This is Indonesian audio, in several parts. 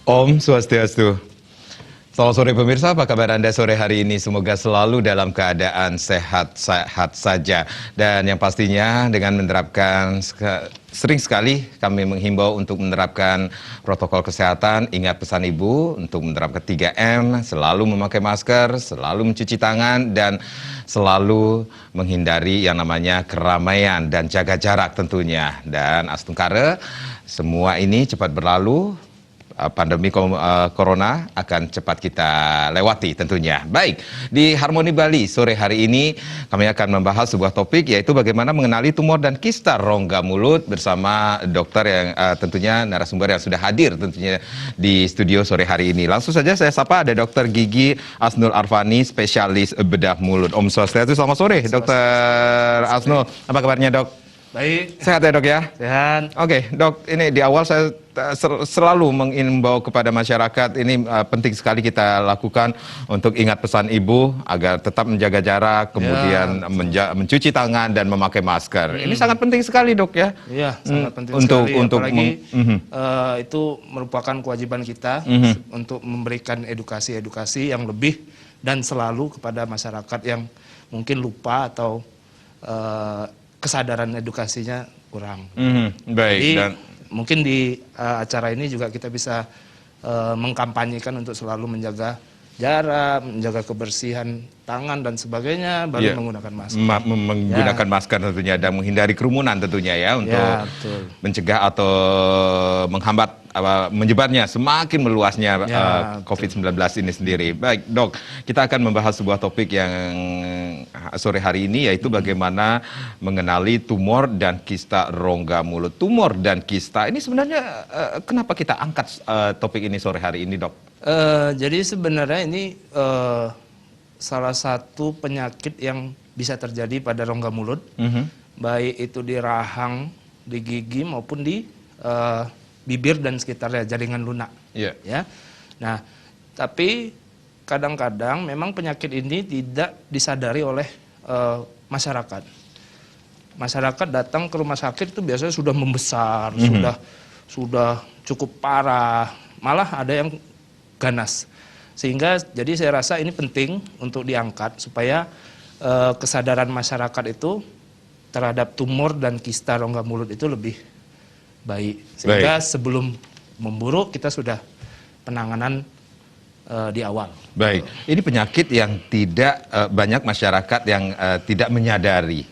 Om Swastiastu. Selamat sore pemirsa, apa kabar Anda sore hari ini? Semoga selalu dalam keadaan sehat-sehat saja. Dan yang pastinya dengan menerapkan, sering sekali kami menghimbau untuk menerapkan protokol kesehatan. Ingat pesan Ibu untuk menerapkan 3M, selalu memakai masker, selalu mencuci tangan, dan selalu menghindari yang namanya keramaian dan jaga jarak tentunya. Dan Astungkare, semua ini cepat berlalu. Pandemi corona akan cepat kita lewati tentunya. Baik, di Harmoni Bali sore hari ini kami akan membahas sebuah topik, yaitu bagaimana mengenali tumor dan kista rongga mulut bersama dokter yang tentunya narasumber yang sudah hadir tentunya di studio sore hari ini. Langsung saja saya sapa, ada Dr. Gigi Asnul Arfani, spesialis bedah mulut. Om Swastiastu, selamat sore Dr. Asnul. Apa kabarnya Dok? Baik. Sehat ya Dok ya? Sehat. Oke, Dok, ini di awal saya selalu mengimbau kepada masyarakat, ini penting sekali kita lakukan untuk ingat pesan Ibu agar tetap menjaga jarak, kemudian mencuci tangan dan memakai masker. Ini sangat penting sekali Dok ya? Iya, sangat penting untuk, sekali. Untuk apalagi itu merupakan kewajiban kita untuk memberikan edukasi yang lebih dan selalu kepada masyarakat yang mungkin lupa atau kesadaran edukasinya kurang. Baik. Jadi dan mungkin di acara ini juga kita bisa mengkampanyekan untuk selalu menjaga jarak, menjaga kebersihan tangan dan sebagainya, baru menggunakan masker. Menggunakan masker tentunya dan menghindari kerumunan tentunya ya, untuk mencegah atau menghambat menyebarnya semakin meluasnya COVID-19 ini sendiri. Baik Dok, kita akan membahas sebuah topik yang sore hari ini, yaitu bagaimana mengenali tumor dan kista rongga mulut. Tumor dan kista ini sebenarnya kenapa kita angkat topik ini sore hari ini Dok? Jadi sebenarnya ini salah satu penyakit yang bisa terjadi pada rongga mulut, baik itu di rahang, di gigi maupun di bibir dan sekitarnya, jaringan lunak. Ya. Nah, tapi kadang-kadang memang penyakit ini tidak disadari oleh masyarakat. Masyarakat datang ke rumah sakit itu biasanya sudah membesar, sudah cukup parah, malah ada yang ganas. Sehingga jadi saya rasa ini penting untuk diangkat supaya kesadaran masyarakat itu terhadap tumor dan kista rongga mulut itu lebih baik. Sehingga sebelum memburuk kita sudah penanganan di awal. Baik, ini penyakit yang tidak banyak masyarakat yang tidak menyadari.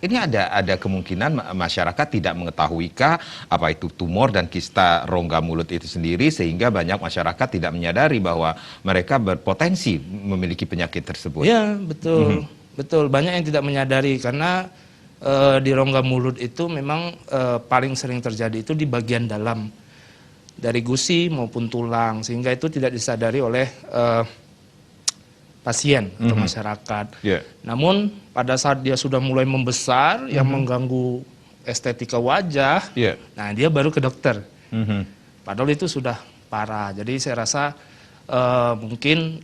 Ini ada kemungkinan masyarakat tidak mengetahuikah apa itu tumor dan kista rongga mulut itu sendiri, sehingga banyak masyarakat tidak menyadari bahwa mereka berpotensi memiliki penyakit tersebut. Ya, betul. Betul, banyak yang tidak menyadari karena di rongga mulut itu memang paling sering terjadi itu di bagian dalam dari gusi maupun tulang, sehingga itu tidak disadari oleh pasien atau masyarakat. Namun pada saat dia sudah mulai membesar, yang mengganggu estetika wajah, nah dia baru ke dokter. Padahal itu sudah parah. Jadi saya rasa mungkin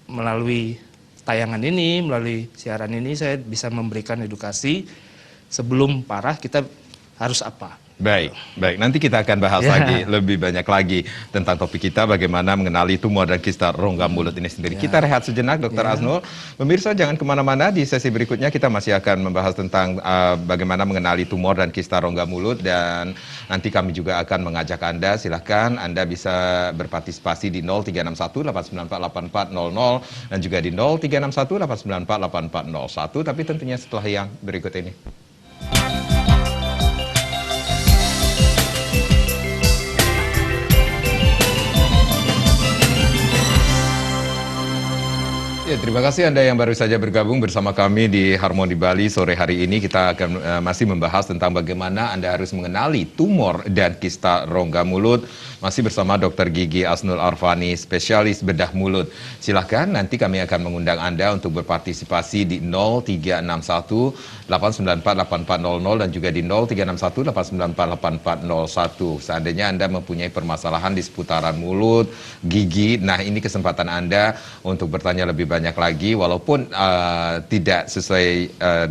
melalui tayangan ini, melalui siaran ini saya bisa memberikan edukasi sebelum parah kita harus apa. Baik, nanti kita akan bahas lagi, lebih banyak lagi tentang topik kita, bagaimana mengenali tumor dan kista rongga mulut ini sendiri. Kita rehat sejenak Dr. Asnul. Pemirsa jangan kemana-mana, di sesi berikutnya kita masih akan membahas tentang bagaimana mengenali tumor dan kista rongga mulut, dan nanti kami juga akan mengajak Anda, silahkan Anda bisa berpartisipasi di 0361 894 8400 dan juga di 0361 894 8401, tapi tentunya setelah yang berikut ini. Ya, terima kasih Anda yang baru saja bergabung bersama kami di Harmoni Bali sore hari ini. Kita akan masih membahas tentang bagaimana Anda harus mengenali tumor dan kista rongga mulut. Masih bersama Dr. Gigi Asnul Arfani, spesialis bedah mulut. Silahkan, nanti kami akan mengundang Anda untuk berpartisipasi di 0361 894 8400 dan juga di 0361 894 8401. Seandainya Anda mempunyai permasalahan di seputaran mulut, gigi, nah ini kesempatan Anda untuk bertanya lebih banyak banyak lagi, walaupun tidak sesuai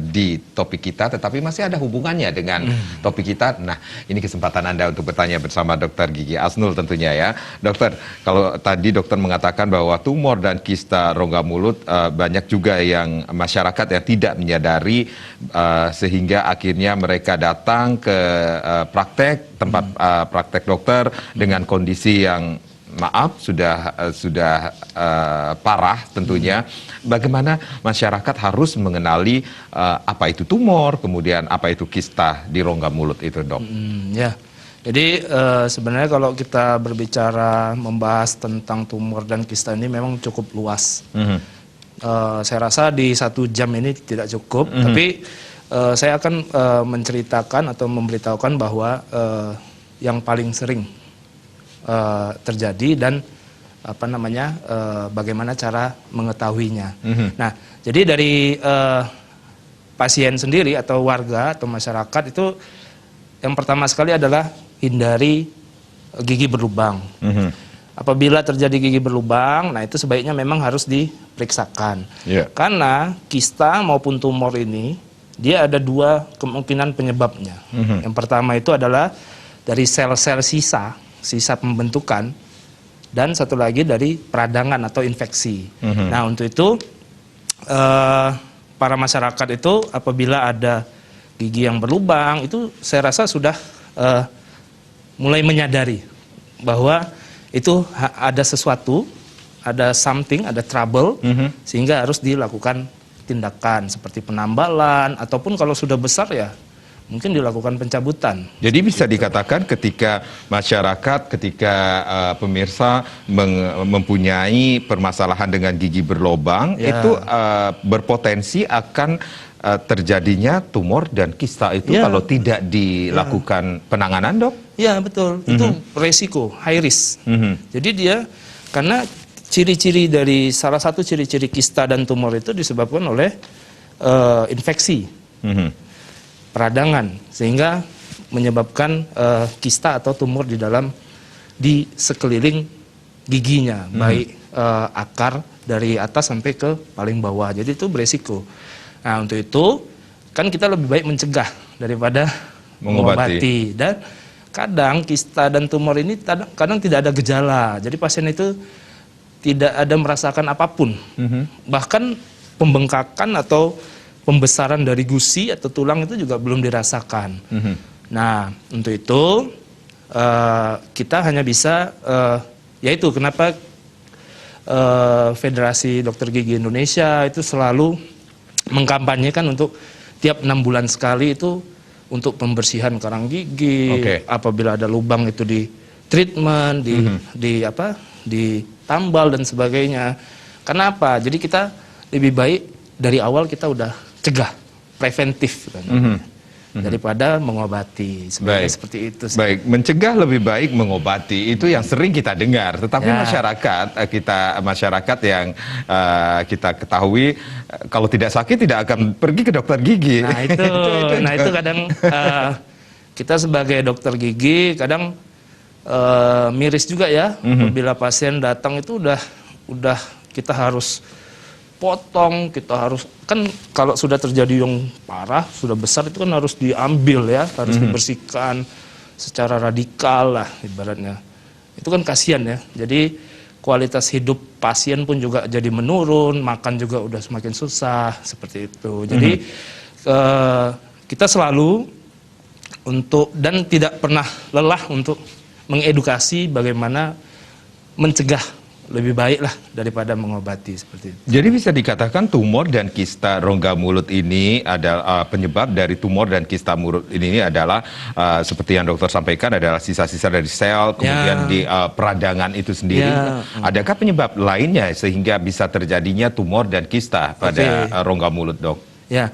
di topik kita, tetapi masih ada hubungannya dengan topik kita. Nah, ini kesempatan Anda untuk bertanya bersama Dr. Gigi Asnul tentunya ya. Dokter, kalau tadi dokter mengatakan bahwa tumor dan kista rongga mulut banyak juga yang masyarakat yang tidak menyadari sehingga akhirnya mereka datang ke tempat praktek dokter dengan kondisi yang maaf sudah parah tentunya. Bagaimana masyarakat harus mengenali apa itu tumor, kemudian apa itu kista di rongga mulut itu, Dok? Ya, jadi sebenarnya kalau kita berbicara membahas tentang tumor dan kista ini memang cukup luas. Saya rasa di 1 jam ini tidak cukup, tapi saya akan menceritakan atau memberitahukan bahwa yang paling sering terjadi dan bagaimana cara mengetahuinya. Nah, jadi dari pasien sendiri atau warga atau masyarakat itu yang pertama sekali adalah hindari gigi berlubang. Apabila terjadi gigi berlubang, nah itu sebaiknya memang harus diperiksakan. Karena kista maupun tumor ini, dia ada 2 kemungkinan penyebabnya. Yang pertama itu adalah dari sel-sel sisa pembentukan, dan satu lagi dari peradangan atau infeksi. Nah, untuk itu para masyarakat itu apabila ada gigi yang berlubang, itu saya rasa sudah mulai menyadari bahwa itu ada sesuatu, ada something, ada trouble, sehingga harus dilakukan tindakan seperti penambalan, ataupun kalau sudah besar ya mungkin dilakukan pencabutan. Jadi bisa dikatakan ketika masyarakat, ketika pemirsa mempunyai permasalahan dengan gigi berlubang, itu berpotensi akan terjadinya tumor dan kista itu kalau tidak dilakukan penanganan, Dok? Ya, betul. Itu resiko, high risk. Jadi dia, karena ciri-ciri dari salah satu ciri-ciri kista dan tumor itu disebabkan oleh infeksi, peradangan, sehingga menyebabkan kista atau tumor di sekeliling giginya, baik akar dari atas sampai ke paling bawah. Jadi itu beresiko. Nah, untuk itu kan kita lebih baik mencegah daripada mengobati. Dan kadang kista dan tumor ini kadang tidak ada gejala. Jadi pasien itu tidak ada merasakan apapun. Bahkan pembengkakan atau pembesaran dari gusi atau tulang itu juga belum dirasakan. Nah, untuk itu kita hanya bisa, yaitu kenapa Federasi Dokter Gigi Indonesia itu selalu mengkampanyekan untuk tiap 6 bulan sekali itu untuk pembersihan karang gigi. Apabila ada lubang itu di treatment, ditambal dan sebagainya. Kenapa? Jadi kita lebih baik dari awal kita udah cegah, preventif kan, daripada mengobati. Sebenarnya seperti itu. Baik, mencegah lebih baik mengobati, itu yang sering kita dengar. Tetapi masyarakat yang kita ketahui kalau tidak sakit tidak akan pergi ke dokter gigi. Nah itu kadang kita sebagai dokter gigi kadang miris juga ya, apabila pasien datang itu udah kita harus potong, kita harus, kan kalau sudah terjadi yang parah, sudah besar itu kan harus diambil ya, harus dibersihkan secara radikal lah ibaratnya. Itu kan kasihan ya. Jadi kualitas hidup pasien pun juga jadi menurun, makan juga udah semakin susah seperti itu. Jadi kita selalu dan tidak pernah lelah untuk mengedukasi bagaimana mencegah lebih baik lah daripada mengobati seperti itu. Jadi bisa dikatakan tumor dan kista rongga mulut ini adalah penyebab dari tumor dan kista mulut ini adalah seperti yang dokter sampaikan adalah sisa-sisa dari sel, kemudian di peradangan itu sendiri. Adakah penyebab lainnya sehingga bisa terjadinya tumor dan kista pada rongga mulut, Dok? Ya,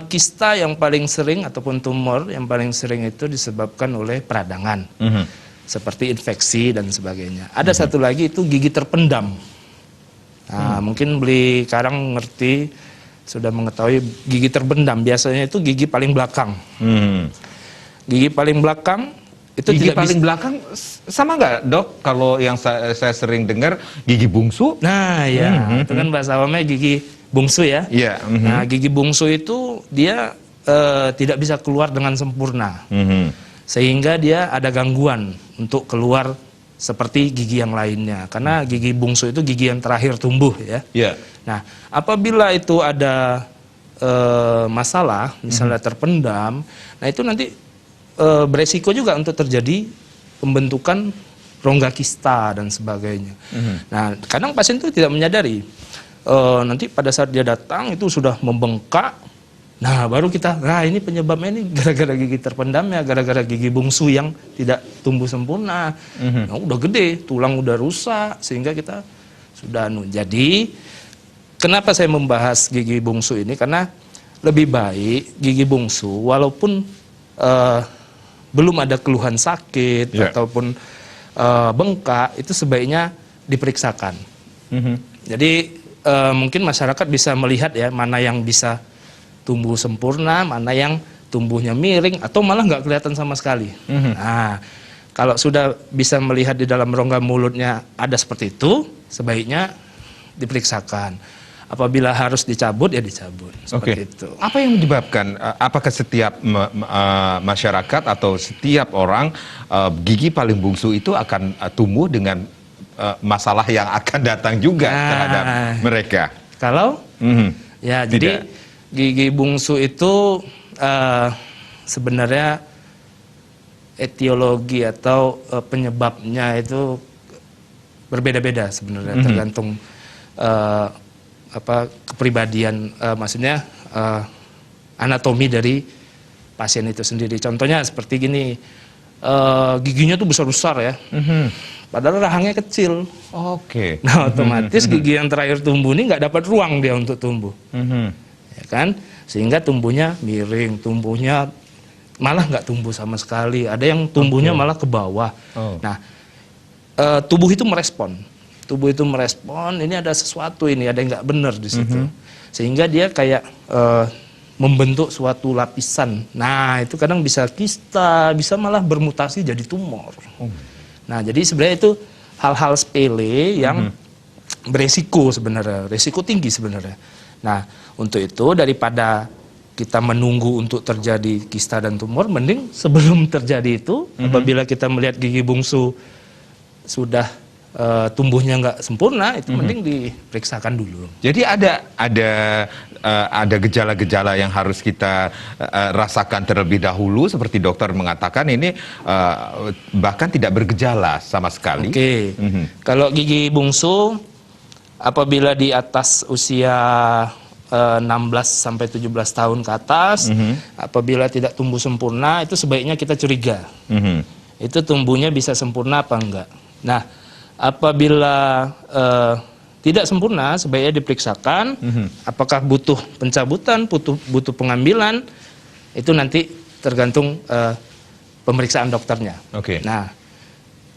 kista yang paling sering ataupun tumor yang paling sering itu disebabkan oleh peradangan. Seperti infeksi dan sebagainya. Ada satu lagi itu gigi terpendam. Nah, mungkin beli karang ngerti, sudah mengetahui gigi terpendam. Biasanya itu gigi paling belakang. Gigi paling belakang Itu gigi tidak paling belakang sama nggak, Dok? Kalau yang saya sering dengar gigi bungsu. Nah, ya, itu kan bahasa awamnya gigi bungsu ya. Iya. Nah, gigi bungsu itu dia tidak bisa keluar dengan sempurna. Sehingga dia ada gangguan untuk keluar seperti gigi yang lainnya. Karena gigi bungsu itu gigi yang terakhir tumbuh ya. Iya. Nah, apabila itu ada masalah, misalnya terpendam, nah itu nanti beresiko juga untuk terjadi pembentukan rongga kista dan sebagainya. Nah, kadang pasien itu tidak menyadari. Nanti pada saat dia datang itu sudah membengkak. Nah, baru kita, nah ini penyebabnya ini gara-gara gigi terpendam ya, gara-gara gigi bungsu yang tidak tumbuh sempurna. Nah, udah gede, tulang udah rusak, sehingga kita sudah Jadi, kenapa saya membahas gigi bungsu ini? Karena lebih baik gigi bungsu, walaupun belum ada keluhan sakit ataupun bengkak, itu sebaiknya diperiksakan. Jadi mungkin masyarakat bisa melihat ya, mana yang bisa tumbuh sempurna, mana yang tumbuhnya miring, atau malah nggak kelihatan sama sekali. Nah, kalau sudah bisa melihat di dalam rongga mulutnya ada seperti itu, sebaiknya diperiksakan. Apabila harus dicabut, ya dicabut. Seperti itu. Apa yang menyebabkan, apakah setiap masyarakat atau setiap orang gigi paling bungsu itu akan tumbuh dengan masalah yang akan datang juga terhadap mereka? Kalau? Ya, jadi gigi bungsu itu sebenarnya etiologi atau penyebabnya itu berbeda-beda sebenarnya, tergantung kepribadian, maksudnya anatomi dari pasien itu sendiri. Contohnya seperti gini, giginya tuh besar-besar ya, padahal rahangnya kecil. Nah, otomatis gigi yang terakhir tumbuh ini nggak dapat ruang dia untuk tumbuh, ya kan? Sehingga tumbuhnya miring, tumbuhnya malah nggak tumbuh sama sekali. Ada yang tumbuhnya malah ke bawah. Nah, tubuh itu merespon. Tubuh itu merespon, ini ada sesuatu ini, ada yang nggak benar di situ. Sehingga dia kayak membentuk suatu lapisan. Nah, itu kadang bisa kista, bisa malah bermutasi jadi tumor. Nah, jadi sebenarnya itu hal-hal sepele yang beresiko sebenarnya, resiko tinggi sebenarnya. Nah, untuk itu daripada kita menunggu untuk terjadi kista dan tumor, mending sebelum terjadi itu, apabila kita melihat gigi bungsu sudah tumbuhnya nggak sempurna, itu mending diperiksakan dulu. Jadi ada gejala-gejala yang harus kita rasakan terlebih dahulu, seperti dokter mengatakan ini bahkan tidak bergejala sama sekali. Kalau gigi bungsu apabila di atas usia 16 sampai 17 tahun ke atas, apabila tidak tumbuh sempurna, itu sebaiknya kita curiga. Itu tumbuhnya bisa sempurna apa enggak. Nah, apabila tidak sempurna, sebaiknya diperiksakan apakah butuh pencabutan, butuh pengambilan, itu nanti tergantung pemeriksaan dokternya. Nah,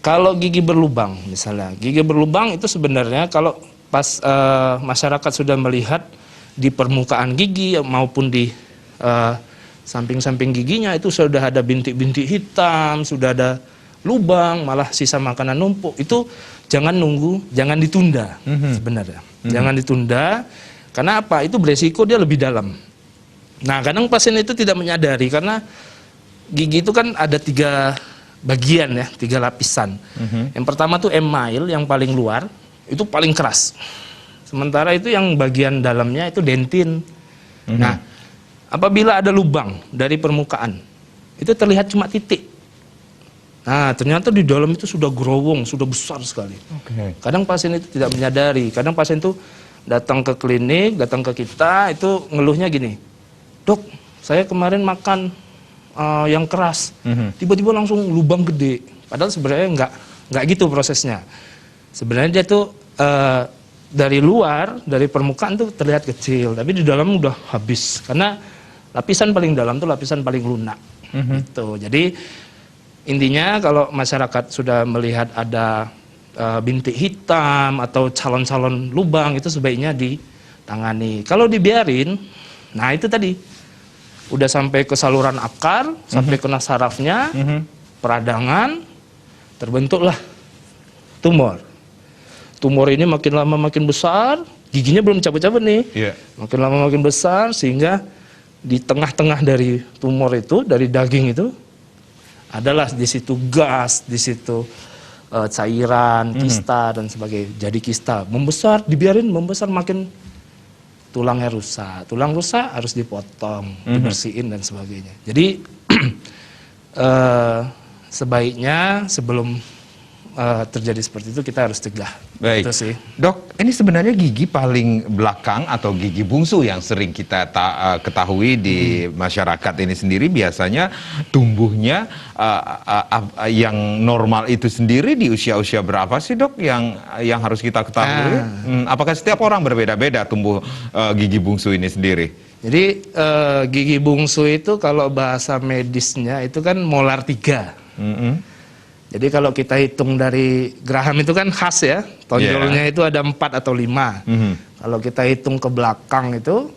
kalau gigi berlubang misalnya, gigi berlubang itu sebenarnya kalau pas masyarakat sudah melihat di permukaan gigi maupun di samping-samping giginya itu sudah ada bintik-bintik hitam, sudah ada lubang, malah sisa makanan numpuk, itu jangan nunggu, jangan ditunda sebenarnya. Jangan ditunda, karena apa? Itu beresiko dia lebih dalam. Nah, kadang pasien itu tidak menyadari, karena gigi itu kan ada 3 bagian ya, 3 lapisan. Yang pertama tuh email yang paling luar, itu paling keras. Sementara itu yang bagian dalamnya itu dentin. Nah, apabila ada lubang dari permukaan, itu terlihat cuma titik. Nah, ternyata di dalam itu sudah gerowong, sudah besar sekali. Kadang pasien itu tidak menyadari. Kadang pasien itu datang ke klinik, datang ke kita, itu ngeluhnya gini, "Dok, saya kemarin makan yang keras, tiba-tiba langsung lubang gede." Padahal sebenarnya nggak gitu prosesnya. Sebenarnya dia tuh dari luar, dari permukaan tuh terlihat kecil, tapi di dalam udah habis. Karena lapisan paling dalam tuh lapisan paling lunak. Gitu. Jadi intinya kalau masyarakat sudah melihat ada bintik hitam atau calon-calon lubang, itu sebaiknya ditangani. Kalau dibiarin, nah itu tadi udah sampai ke saluran akar, sampai kena sarafnya, peradangan, terbentuklah tumor. Tumor ini makin lama makin besar, giginya belum cabut-cabut nih. Iya. Makin lama makin besar sehingga di tengah-tengah dari tumor itu, dari daging itu, adalah di situ gas, di situ cairan, kista dan sebagainya. Jadi kista membesar, dibiarin membesar makin tulangnya rusak. Tulang rusak harus dipotong, dibersihin dan sebagainya. Jadi sebaiknya sebelum terjadi seperti itu kita harus cegah. Baik, Itu sih. Dok, ini sebenarnya gigi paling belakang atau gigi bungsu yang sering kita ketahui di masyarakat ini sendiri biasanya tumbuhnya yang normal itu sendiri di usia-usia berapa sih, Dok, yang harus kita ketahui? Apakah setiap orang berbeda-beda tumbuh gigi bungsu ini sendiri? Jadi gigi bungsu itu kalau bahasa medisnya itu kan molar 3. Jadi kalau kita hitung dari geraham itu kan khas ya, tonjolnya itu ada 4 atau 5. Kalau kita hitung ke belakang itu,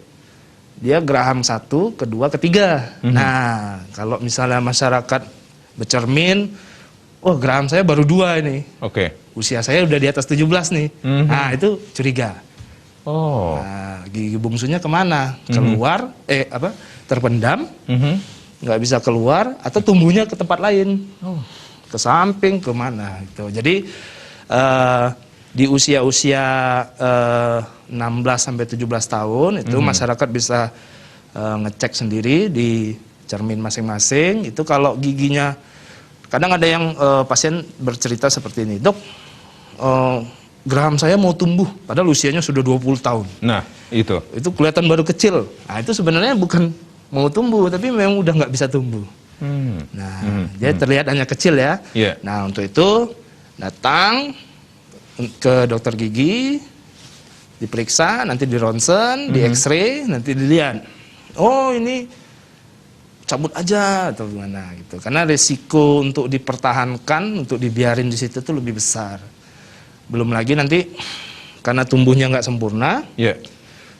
dia geraham 1, kedua, ketiga. Nah, kalau misalnya masyarakat bercermin, oh geraham saya baru 2 ini. Oke. Usia saya udah di atas 17 nih. Nah, itu curiga. Oh. Nah, gigi bungsunya kemana? Keluar, terpendam, nggak bisa keluar, atau tumbuhnya ke tempat lain. Ke samping, ke mana gitu. Jadi di usia-usia 16 sampai 17 tahun itu masyarakat bisa ngecek sendiri di cermin masing-masing. Itu kalau giginya, kadang ada yang pasien bercerita seperti ini, "Dok, geraham saya mau tumbuh padahal usianya sudah 20 tahun." Nah, itu kelihatan baru kecil. Nah, itu sebenarnya bukan mau tumbuh, tapi memang udah nggak bisa tumbuh. Nah, dia terlihat hanya kecil ya. Yeah. Nah, untuk itu datang ke dokter gigi, diperiksa, nanti di ronsen, di X-ray, nanti dilihat. Oh, ini cabut aja atau gimana gitu. Karena risiko untuk dipertahankan, untuk dibiarin di situ tuh lebih besar. Belum lagi nanti karena tumbuhnya nggak sempurna,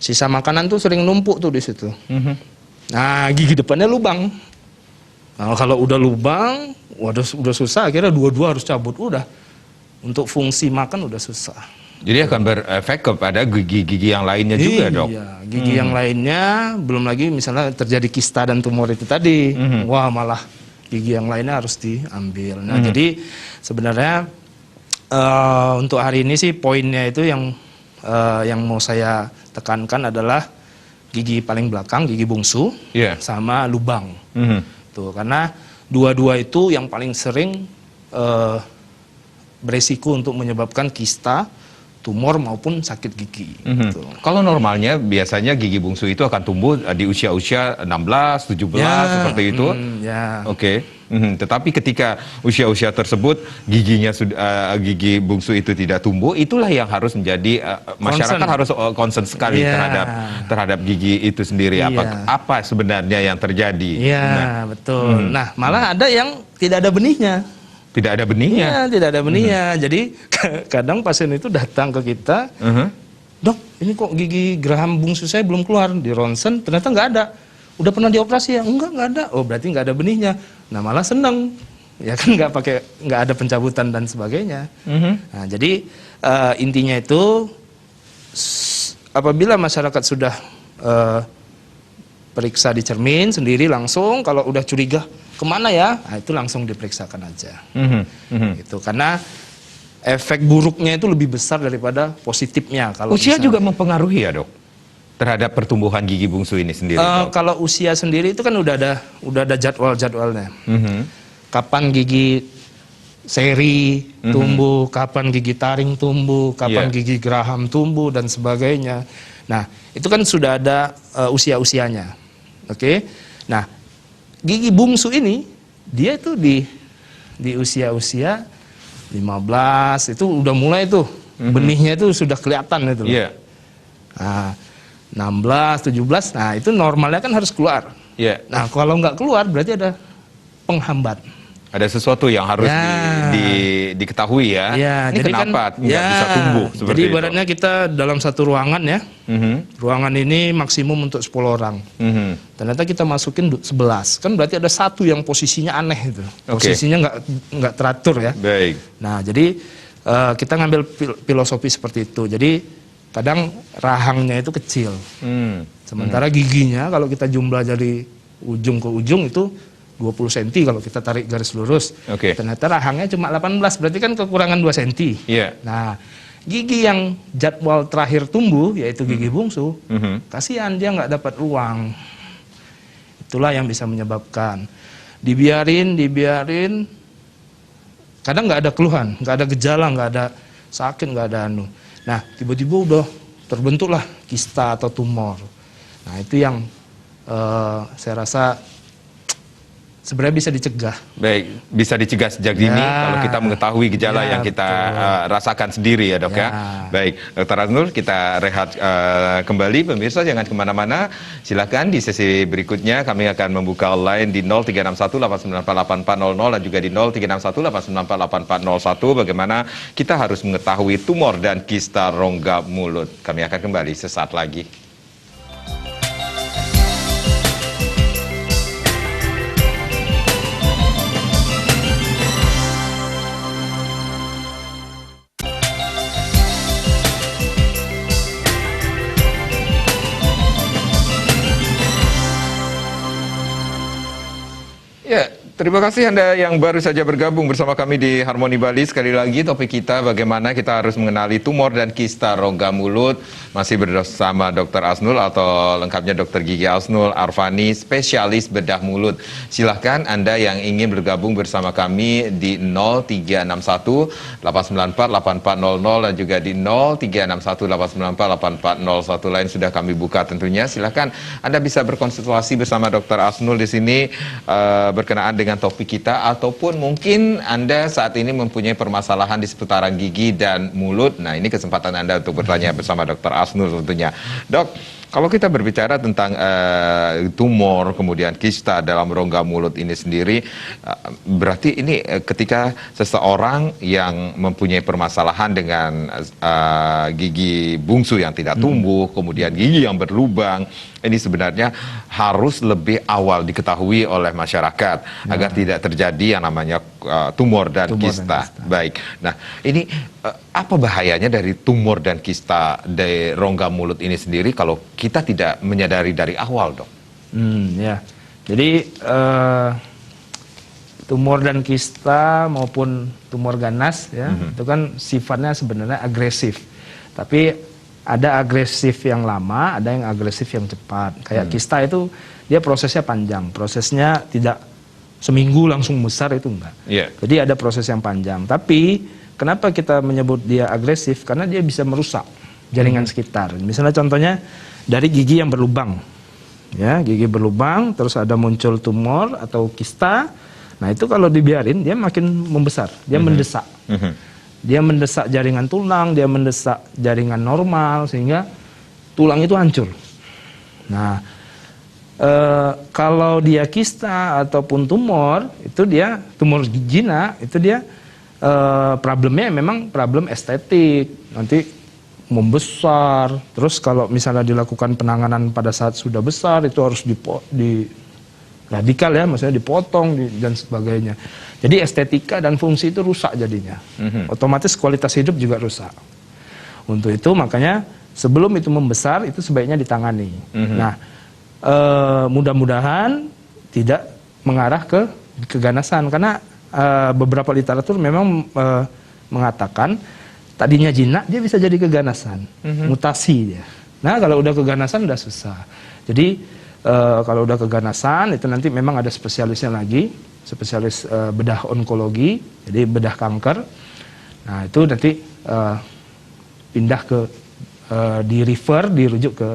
sisa makanan tuh sering numpuk tuh di situ. Nah, gigi depannya lubang. Nah, kalau udah lubang, udah susah, akhirnya dua-dua harus cabut, udah. Untuk fungsi makan udah susah. Jadi akan berefek kepada gigi-gigi yang lainnya juga, Dok? Iya, gigi yang lainnya, belum lagi misalnya terjadi kista dan tumor itu tadi. Wah, malah gigi yang lainnya harus diambil. Nah, jadi sebenarnya untuk hari ini sih poinnya itu yang mau saya tekankan adalah gigi paling belakang, gigi bungsu, sama lubang. Karena dua-dua itu yang paling sering beresiko untuk menyebabkan kista, tumor maupun sakit gigi. Kalau normalnya biasanya gigi bungsu itu akan tumbuh di usia-usia 16, 17 seperti itu. Oke. Tetapi ketika usia-usia tersebut gigi bungsu itu tidak tumbuh, itulah yang harus menjadi masyarakat harus concern sekali terhadap gigi itu sendiri. Apa sebenarnya yang terjadi? Betul. Nah, malah ada yang tidak ada benihnya. Tidak ada benihnya? Iya, tidak ada benihnya. Jadi kadang pasien itu datang ke kita, "Dok, ini kok gigi geraham bungsu saya belum keluar." Di ronsen ternyata nggak ada. "Udah pernah dioperasi ya?" Enggak ada. Oh, berarti nggak ada benihnya. Nah, malah seneng. Ya kan nggak ada pencabutan dan sebagainya. Nah, jadi intinya itu apabila masyarakat sudah periksa di cermin sendiri langsung, kalau udah curiga kemana ya, nah, itu langsung diperiksakan aja. Gitu. Karena efek buruknya itu lebih besar daripada positifnya. Kalau usia juga mempengaruhi ya, Dok, terhadap pertumbuhan gigi bungsu ini sendiri? Kalau usia sendiri itu kan udah ada jadwal-jadwalnya. Kapan gigi seri tumbuh, kapan gigi taring tumbuh, kapan gigi geraham tumbuh dan sebagainya. Nah, itu kan sudah ada usia-usianya. Oke. Nah, gigi bungsu ini dia itu di usia-usia 15 itu udah mulai tuh benihnya itu sudah kelihatan itu. Nah, 16, 17, nah itu normalnya kan harus keluar. Nah, kalau nggak keluar berarti ada penghambat. Ada sesuatu yang harus diketahui ya. Ini jadi kenapa kan, nggak bisa tumbuh seperti jadi itu? ibaratnya kita dalam satu ruangan ya. Ruangan ini maksimum untuk 10 orang. Ternyata kita masukin 11. Kan berarti ada satu yang posisinya aneh itu. Posisinya nggak teratur ya. Baik. Nah, jadi kita ngambil filosofi seperti itu. Jadi kadang rahangnya itu kecil. Sementara giginya kalau kita jumlah dari ujung ke ujung itu 20 cm kalau kita tarik garis lurus. Ternyata rahangnya cuma 18, berarti kan kekurangan 2 cm. Nah, gigi yang jadwal terakhir tumbuh, yaitu gigi bungsu, kasihan dia nggak dapat ruang. Itulah yang bisa menyebabkan. Dibiarin, kadang nggak ada keluhan, nggak ada gejala, nggak ada sakit, nggak ada anu. Nah, tiba-tiba udah terbentuklah kista atau tumor. Nah, itu yang saya rasa sebenarnya bisa dicegah. Baik, bisa dicegah sejak dini kalau kita mengetahui gejala yang kita rasakan sendiri ya dok ya. Baik, Dr. Asnul, kita rehat kembali. Pemirsa jangan kemana-mana. Silakan di sesi berikutnya kami akan membuka online di 0361894800 dan juga di 0361894801. Bagaimana kita harus mengetahui tumor dan kista rongga mulut. Kami akan kembali sesaat lagi. Ya, terima kasih Anda yang baru saja bergabung bersama kami di Harmoni Bali. Sekali lagi topik kita bagaimana kita harus mengenali tumor dan kista rongga mulut. Masih bersama Dr. Asnul atau lengkapnya Dr. Gigi Asnul Arfani, spesialis bedah mulut. Silahkan Anda yang ingin bergabung bersama kami di 0361 894 8400 dan juga di 0361 894 8401 lain sudah kami buka tentunya. Silahkan Anda bisa berkonsultasi bersama Dr. Asnul di sini berkenaan dengan topik kita, ataupun mungkin Anda saat ini mempunyai permasalahan di seputaran gigi dan mulut. Nah, ini kesempatan Anda untuk bertanya bersama Dr. Asnul tentunya. Dok, kalau kita berbicara tentang tumor kemudian kista dalam rongga mulut ini sendiri, berarti ini ketika seseorang yang mempunyai permasalahan dengan gigi bungsu yang tidak tumbuh, kemudian gigi yang berlubang, ini sebenarnya harus lebih awal diketahui oleh masyarakat agar tidak terjadi yang namanya tumor dan kista. Baik. Nah, ini apa bahayanya dari tumor dan kista dari rongga mulut ini sendiri kalau kita tidak menyadari dari awal, dok? Ya. Jadi tumor dan kista maupun tumor ganas ya, itu kan sifatnya sebenarnya agresif. Tapi ada agresif yang lama, ada yang agresif yang cepat. Kayak kista itu dia prosesnya panjang, prosesnya tidak seminggu langsung besar, itu enggak. Jadi ada proses yang panjang. Tapi kenapa kita menyebut dia agresif? Karena dia bisa merusak jaringan sekitar. Misalnya contohnya dari gigi yang berlubang, ya, gigi berlubang, terus ada muncul tumor atau kista. Nah, itu kalau dibiarin dia makin membesar, dia mendesak. Dia mendesak jaringan tulang, dia mendesak jaringan normal, sehingga tulang itu hancur. Nah, kalau dia kista ataupun tumor, itu dia tumor jinak, itu dia problemnya memang problem estetik, nanti membesar. Terus kalau misalnya dilakukan penanganan pada saat sudah besar, itu harus di radikal ya, maksudnya dipotong dan sebagainya. Jadi estetika dan fungsi itu rusak jadinya. Otomatis kualitas hidup juga rusak. Untuk itu makanya sebelum itu membesar itu sebaiknya ditangani. Nah, mudah-mudahan tidak mengarah ke keganasan, karena beberapa literatur memang mengatakan tadinya jinak dia bisa jadi keganasan, mutasi dia. Nah, kalau udah keganasan udah susah. Jadi kalau udah keganasan itu nanti memang ada spesialisnya lagi, spesialis bedah onkologi, jadi bedah kanker. Nah, itu nanti pindah ke dirujuk ke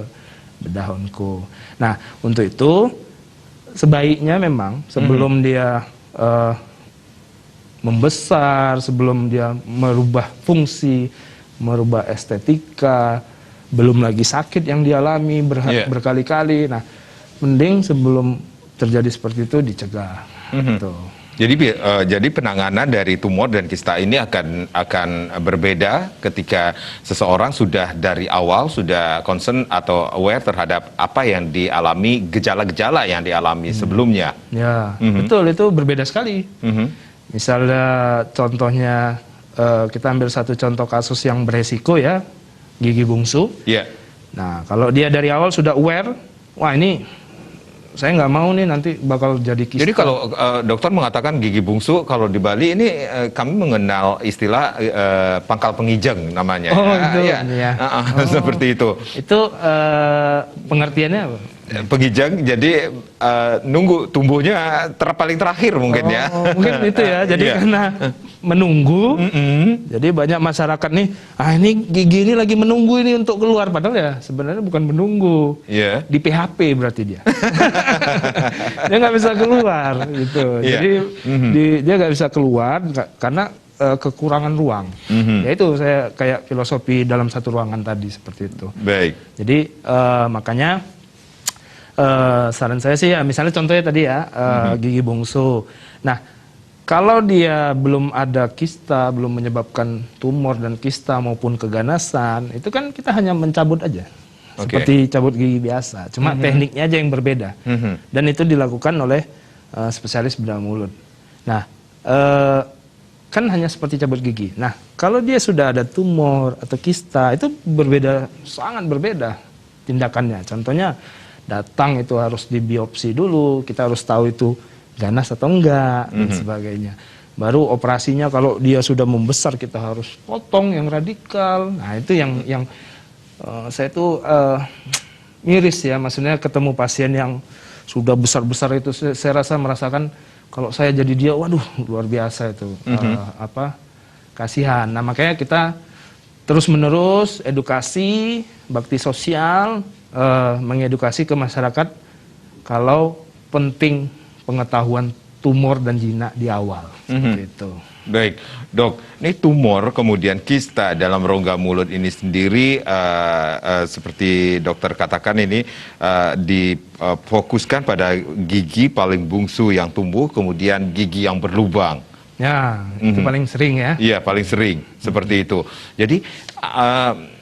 bedah onko. Nah, untuk itu sebaiknya memang sebelum dia membesar, sebelum dia merubah fungsi, merubah estetika, belum lagi sakit yang dialami berkali-kali. Nah, mending sebelum terjadi seperti itu dicegah. Gitu. Jadi penanganan dari tumor dan kista ini akan berbeda ketika seseorang sudah dari awal sudah concern atau aware terhadap apa yang dialami, gejala-gejala yang dialami sebelumnya. Ya, betul, itu berbeda sekali. Misalnya contohnya kita ambil satu contoh kasus yang beresiko ya, gigi bungsu. Iya. Nah, kalau dia dari awal sudah aware, wah ini saya nggak mau nih nanti bakal jadi kista. Jadi kalau dokter mengatakan gigi bungsu, kalau di Bali ini kami mengenal istilah pangkal pengijeng namanya. Oh, itu, ya. Seperti itu. Itu pengertiannya apa? Pengijeng, jadi nunggu tumbuhnya paling terakhir mungkin ya. Mungkin itu ya, jadi Iya. karena menunggu, jadi banyak masyarakat nih, ini gigi ini lagi menunggu ini untuk keluar, padahal ya sebenarnya bukan menunggu, Iya. di PHP berarti dia. Dia nggak bisa keluar gitu, Iya. jadi dia nggak bisa keluar karena kekurangan ruang. Ya itu saya kayak filosofi dalam satu ruangan tadi seperti itu. Baik. Jadi makanya saran saya sih ya, misalnya contohnya tadi ya, gigi bungsu. Nah, kalau dia belum ada kista, belum menyebabkan tumor dan kista maupun keganasan, itu kan kita hanya mencabut aja. Oke. Seperti cabut gigi biasa. Cuma tekniknya aja yang berbeda. Dan itu dilakukan oleh spesialis bedah mulut. Nah, kan hanya seperti cabut gigi. Nah, kalau dia sudah ada tumor atau kista, itu berbeda, sangat berbeda tindakannya. Contohnya, datang itu harus dibiopsi dulu, kita harus tahu itu ganas atau enggak, dan sebagainya. Baru operasinya kalau dia sudah membesar, kita harus potong yang radikal. Nah, itu yang saya tuh miris ya, maksudnya ketemu pasien yang sudah besar-besar itu, saya rasa merasakan kalau saya jadi dia, waduh luar biasa itu, kasihan. Nah, makanya kita terus-menerus edukasi, bakti sosial, mengedukasi ke masyarakat kalau penting pengetahuan tumor dan jinak di awal. Seperti itu. Baik, dok, ini tumor kemudian kista dalam rongga mulut ini sendiri seperti dokter katakan ini difokuskan pada gigi paling bungsu yang tumbuh, kemudian gigi yang berlubang. Ya, itu paling sering ya. Iya, paling sering seperti itu. Jadi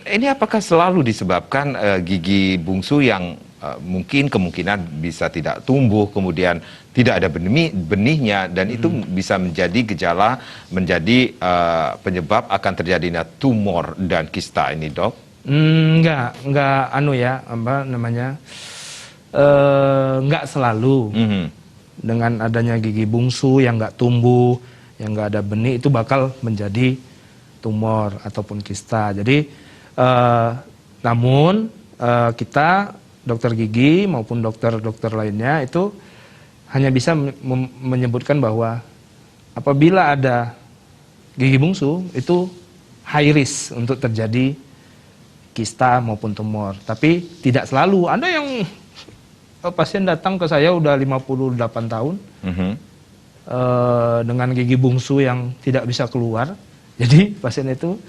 ini apakah selalu disebabkan gigi bungsu yang mungkin kemungkinan bisa tidak tumbuh, kemudian tidak ada benihnya, dan itu bisa menjadi gejala, menjadi penyebab akan terjadinya tumor dan kista ini, dok? Enggak enggak selalu. Dengan adanya gigi bungsu yang enggak tumbuh, yang enggak ada benih, itu bakal menjadi tumor ataupun kista. Jadi namun kita dokter gigi maupun dokter-dokter lainnya itu hanya bisa menyebutkan bahwa apabila ada gigi bungsu itu high risk untuk terjadi kista maupun tumor. Tapi tidak selalu. Ada yang pasien datang ke saya udah 58 tahun dengan gigi bungsu yang tidak bisa keluar. Jadi pasien itu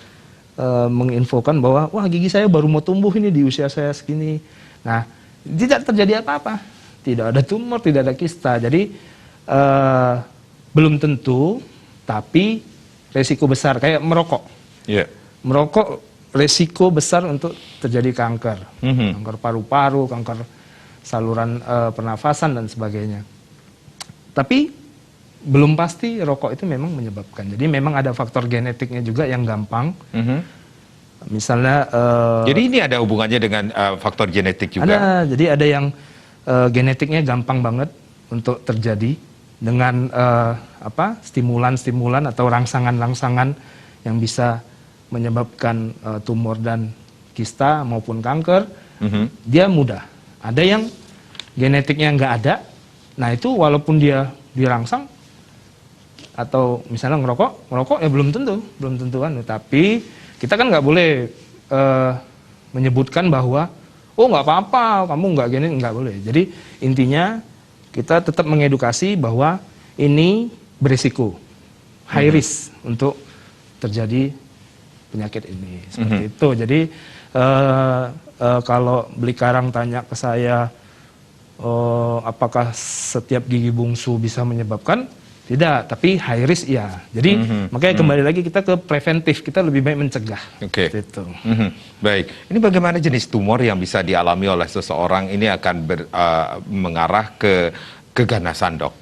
menginfokan bahwa wah gigi saya baru mau tumbuh ini di usia saya segini. Nah, tidak terjadi apa-apa, tidak ada tumor, tidak ada kista. Jadi belum tentu, tapi resiko besar kayak merokok. Yeah. Merokok resiko besar untuk terjadi kanker, kanker paru-paru, kanker saluran pernafasan dan sebagainya. Tapi belum pasti rokok itu memang menyebabkan. Jadi memang ada faktor genetiknya juga yang gampang. Misalnya jadi ini ada hubungannya dengan faktor genetik juga. Ada, jadi ada yang genetiknya gampang banget untuk terjadi dengan stimulan-stimulan atau rangsangan-rangsangan yang bisa menyebabkan tumor dan kista maupun kanker. Dia mudah. Ada yang genetiknya nggak ada. Nah itu walaupun dia dirangsang atau misalnya ngerokok ya belum tentu kan. Tapi kita kan nggak boleh menyebutkan bahwa oh nggak apa-apa, kamu nggak gini, nggak boleh. Jadi intinya kita tetap mengedukasi bahwa ini berisiko, high risk untuk terjadi penyakit ini. Seperti itu. Jadi kalau Beli Karang tanya ke saya apakah setiap gigi bungsu bisa menyebabkan, tidak, tapi high risk iya. Jadi makanya kembali lagi kita ke preventif, kita lebih baik mencegah. Oke. Gitu. Baik, ini bagaimana jenis tumor yang bisa dialami oleh seseorang ini akan mengarah ke keganasan, Dok?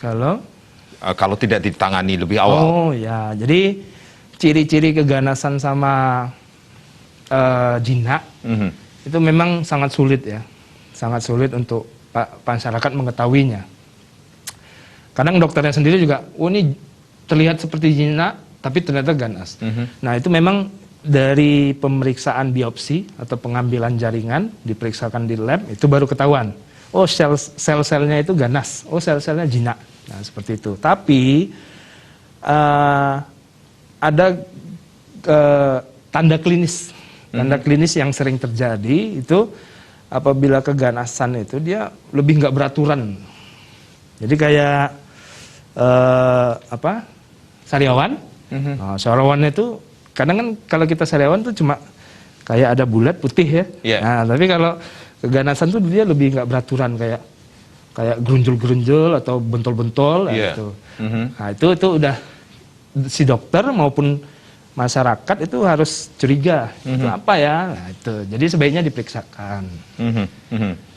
Kalau tidak ditangani lebih awal. Oh ya, jadi ciri-ciri keganasan sama jinak itu memang sangat sulit ya, sangat sulit untuk masyarakat mengetahuinya. Kadang dokternya sendiri juga, oh ini terlihat seperti jinak, tapi ternyata ganas. Nah itu memang dari pemeriksaan biopsi atau pengambilan jaringan, diperiksakan di lab, itu baru ketahuan. Oh sel-selnya itu ganas, oh sel-selnya jinak. Nah seperti itu. Tapi ada tanda klinis. Tanda klinis yang sering terjadi itu apabila keganasan itu dia lebih nggak beraturan. Jadi kayak sariawan. Nah, sariawan itu kadang kan kalau kita sariawan tuh cuma kayak ada bulat putih ya. Yeah. Nah, tapi kalau keganasan tuh dia lebih nggak beraturan kayak gerunjul-gerunjul atau bentol-bentol. Yeah. Gitu. Nah, itu udah si dokter maupun masyarakat itu harus curiga itu apa ya. Nah, itu jadi sebaiknya diperiksakan.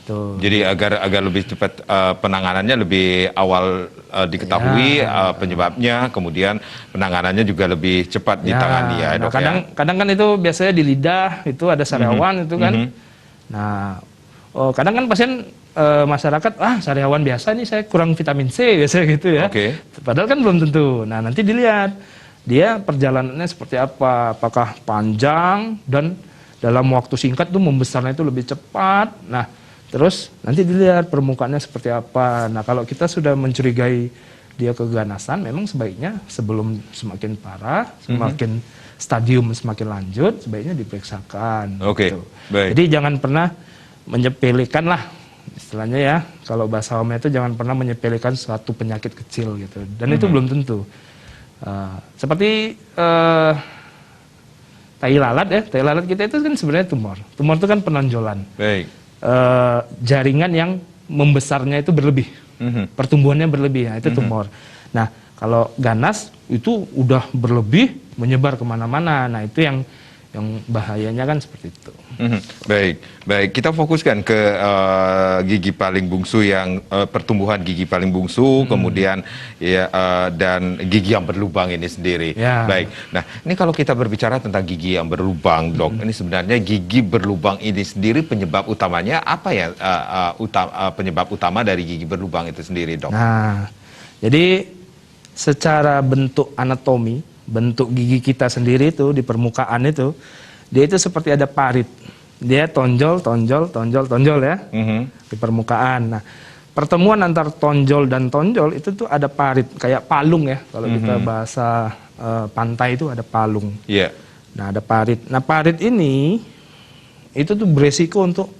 Tuh. Jadi agar lebih cepat penanganannya lebih awal diketahui penyebabnya, kemudian penanganannya juga lebih cepat ditangani ya, Dok. Kadang kan itu biasanya di lidah itu ada sariawan itu kan. Nah, kadang kan pasien masyarakat sariawan biasa nih saya kurang vitamin C biasanya gitu ya. Padahal kan belum tentu. Nah, nanti dilihat dia perjalanannya seperti apa, apakah panjang dan dalam waktu singkat tuh membesarnya itu lebih cepat. Nah, terus nanti dilihat permukaannya seperti apa. Nah, kalau kita sudah mencurigai dia keganasan, memang sebaiknya sebelum semakin parah, semakin stadium semakin lanjut, sebaiknya diperiksakan. Gitu. Baik. Jadi jangan pernah menyepelekan lah, istilahnya ya. Kalau bahasa awamnya itu jangan pernah menyepelekan suatu penyakit kecil gitu. Dan itu belum tentu. Seperti tai lalat ya, tai lalat kita itu kan sebenarnya tumor. Tumor itu kan penonjolan. Baik. Jaringan yang membesarnya itu berlebih, pertumbuhannya berlebih, nah, itu tumor. Nah, kalau ganas itu udah berlebih, menyebar kemana-mana. Nah, itu yang bahayanya kan seperti itu. Baik. Kita fokuskan ke gigi paling bungsu yang pertumbuhan gigi paling bungsu, kemudian ya dan gigi yang berlubang ini sendiri. Ya. Baik. Nah, ini kalau kita berbicara tentang gigi yang berlubang, Dok, ini sebenarnya gigi berlubang ini sendiri penyebab utamanya apa ya? Penyebab utama dari gigi berlubang itu sendiri, Dok? Nah, jadi secara bentuk anatomi, bentuk gigi kita sendiri itu di permukaan itu, dia itu seperti ada parit. Dia tonjol ya di permukaan. Nah, pertemuan antar tonjol dan tonjol itu tuh ada parit kayak palung ya. Kalau kita bahasa pantai itu ada palung. Iya. Nah, ada parit. Nah, parit ini itu tuh beresiko untuk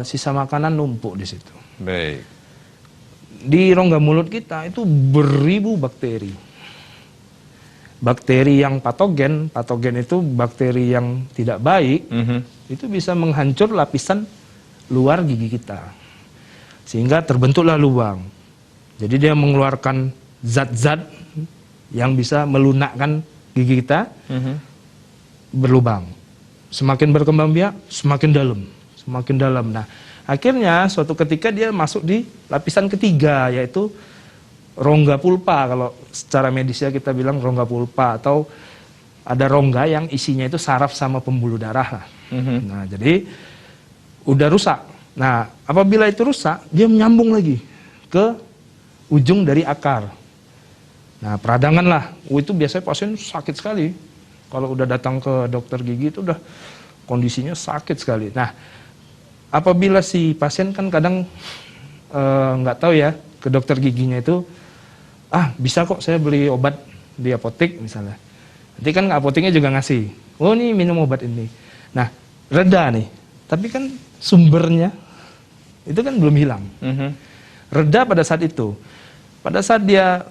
sisa makanan numpuk di situ. Baik. Di rongga mulut kita itu beribu bakteri. Bakteri yang patogen itu bakteri yang tidak baik, itu bisa menghancur lapisan luar gigi kita. Sehingga terbentuklah lubang. Jadi dia mengeluarkan zat-zat yang bisa melunakkan gigi kita, berlubang. Semakin berkembang biak, semakin dalam. Nah, akhirnya suatu ketika dia masuk di lapisan ketiga, yaitu rongga pulpa. Kalau secara medisnya kita bilang rongga pulpa, atau ada rongga yang isinya itu saraf sama pembuluh darah lah. Nah, jadi udah rusak. Nah, apabila itu rusak, dia menyambung lagi ke ujung dari akar. Nah, peradangan lah. Itu biasanya pasien sakit sekali. Kalau udah datang ke dokter gigi itu udah kondisinya sakit sekali. Nah, apabila si pasien kan kadang nggak tahu ya, ke dokter giginya itu, bisa kok saya beli obat di apotek misalnya. Nanti kan apoteknya juga ngasih, oh nih minum obat ini. Nah, reda nih, tapi kan sumbernya itu kan belum hilang. Reda pada saat itu. Pada saat dia